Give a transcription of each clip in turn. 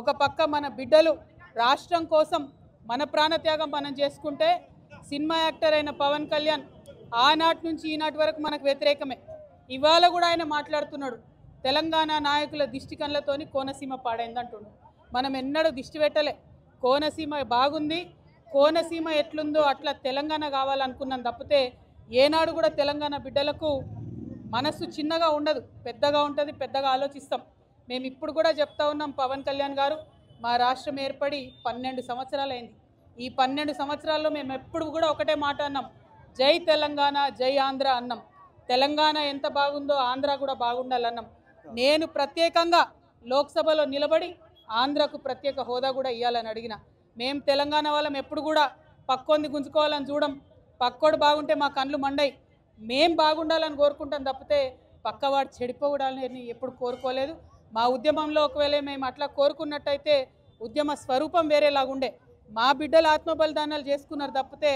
ఒక పక్క మన బిడ్డలు రాష్ట్రం కోసం మన ప్రాణత్యాగం మనం చేసుకుంటే సినిమా యాక్టర్ అయిన పవన్ కళ్యాణ్ ఆనాటి నుంచి ఈనాటి వరకు మనకు వ్యతిరేకమే. ఇవాళ కూడా ఆయన మాట్లాడుతున్నాడు, తెలంగాణ నాయకుల దిష్టి కళ్ళతోని కోనసీమ పాడైందంటున్నాడు. మనం ఎన్నడూ దిష్టి పెట్టలే. కోనసీమ బాగుంది, కోనసీమ ఎట్లుందో అట్లా తెలంగాణ కావాలనుకున్నాం తప్పితే ఏనాడు కూడా తెలంగాణ బిడ్డలకు మనసు చిన్నగా ఉండదు, పెద్దగా ఉంటుంది, పెద్దగా ఆలోచిస్తాం. మేము ఇప్పుడు కూడా చెప్తా ఉన్నాం, పవన్ కళ్యాణ్ గారు మా రాష్ట్రం ఏర్పడి 12 సంవత్సరాలు అయింది. ఈ 12 సంవత్సరాల్లో మేము ఎప్పుడు కూడా ఒకటే మాట అన్నాం, జై తెలంగాణ జై ఆంధ్ర అన్నాం. తెలంగాణ ఎంత బాగుందో ఆంధ్ర కూడా బాగుండాలన్నాం. నేను ప్రత్యేకంగా లోక్సభలో నిలబడి ఆంధ్రకు ప్రత్యేక హోదా కూడా ఇవ్వాలని అడిగిన. మేము తెలంగాణ వాళ్ళం ఎప్పుడు కూడా పక్కోంది గుంజుకోవాలని చూడం, పక్కోడు బాగుంటే మా కళ్ళు మండయి. మేం బాగుండాలని కోరుకుంటాం తప్పితే పక్కవాడు చెడిపోవడాలని ఎప్పుడు కోరుకోలేదు. మా ఉద్యమంలో ఒకవేళ మేము అట్లా కోరుకున్నట్టయితే ఉద్యమ స్వరూపం వేరేలాగుండే. మా బిడ్డలు ఆత్మబలిదానాలు చేసుకున్నారు తప్పితే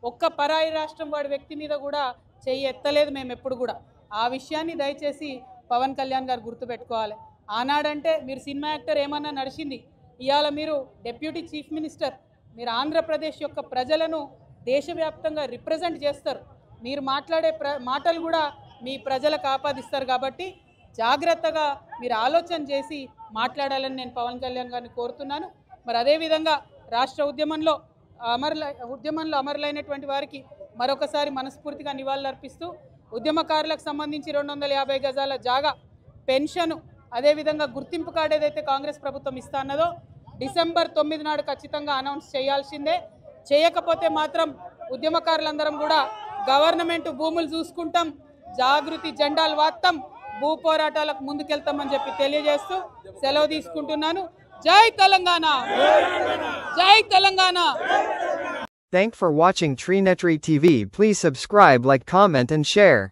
ఒక్క పరాయి రాష్ట్రం వాడి వ్యక్తి మీద కూడా చెయ్యి ఎత్తలేదు మేము ఎప్పుడు కూడా. ఆ విషయాన్ని దయచేసి పవన్ కళ్యాణ్ గారు గుర్తుపెట్టుకోవాలి. ఆనాడంటే మీరు సినిమా యాక్టర్ ఏమన్నా నడిచింది, ఇవాళ మీరు డిప్యూటీ చీఫ్ మినిస్టర్, మీరు ఆంధ్రప్రదేశ్ యొక్క ప్రజలను దేశవ్యాప్తంగా రిప్రజెంట్ చేస్తారు. మీరు మాట్లాడే మాటలు కూడా మీ ప్రజలకు ఆపాదిస్తారు. కాబట్టి జాగ్రత్తగా మీరు ఆలోచన చేసి మాట్లాడాలని నేను పవన్ కళ్యాణ్ గారిని కోరుతున్నాను. మరి అదేవిధంగా రాష్ట్ర ఉద్యమంలో అమరులైనటువంటి వారికి మరొకసారి మనస్ఫూర్తిగా నివాళులర్పిస్తూ ఉద్యమకారులకు సంబంధించి 250 గజాల జాగా, పెన్షను, అదేవిధంగా గుర్తింపు కార్డు ఏదైతే కాంగ్రెస్ ప్రభుత్వం ఇస్తా అన్నదో డిసెంబర్ 9 నాడు ఖచ్చితంగా అనౌన్స్ చేయాల్సిందే. చేయకపోతే మాత్రం ఉద్యమకారులందరం కూడా గవర్నమెంట్ భూములు చూసుకుంటాం, జాగృతి జెండాలు వాత్తాం, భూ పోరాటాలకు ముందుకెళ్తామని చెప్పి తెలియజేస్తూ సెలవు తీసుకుంటున్నాను. జై తెలంగాణ, జై Telangana. Thank for watching Treenetry TV. Please subscribe, like, comment and share.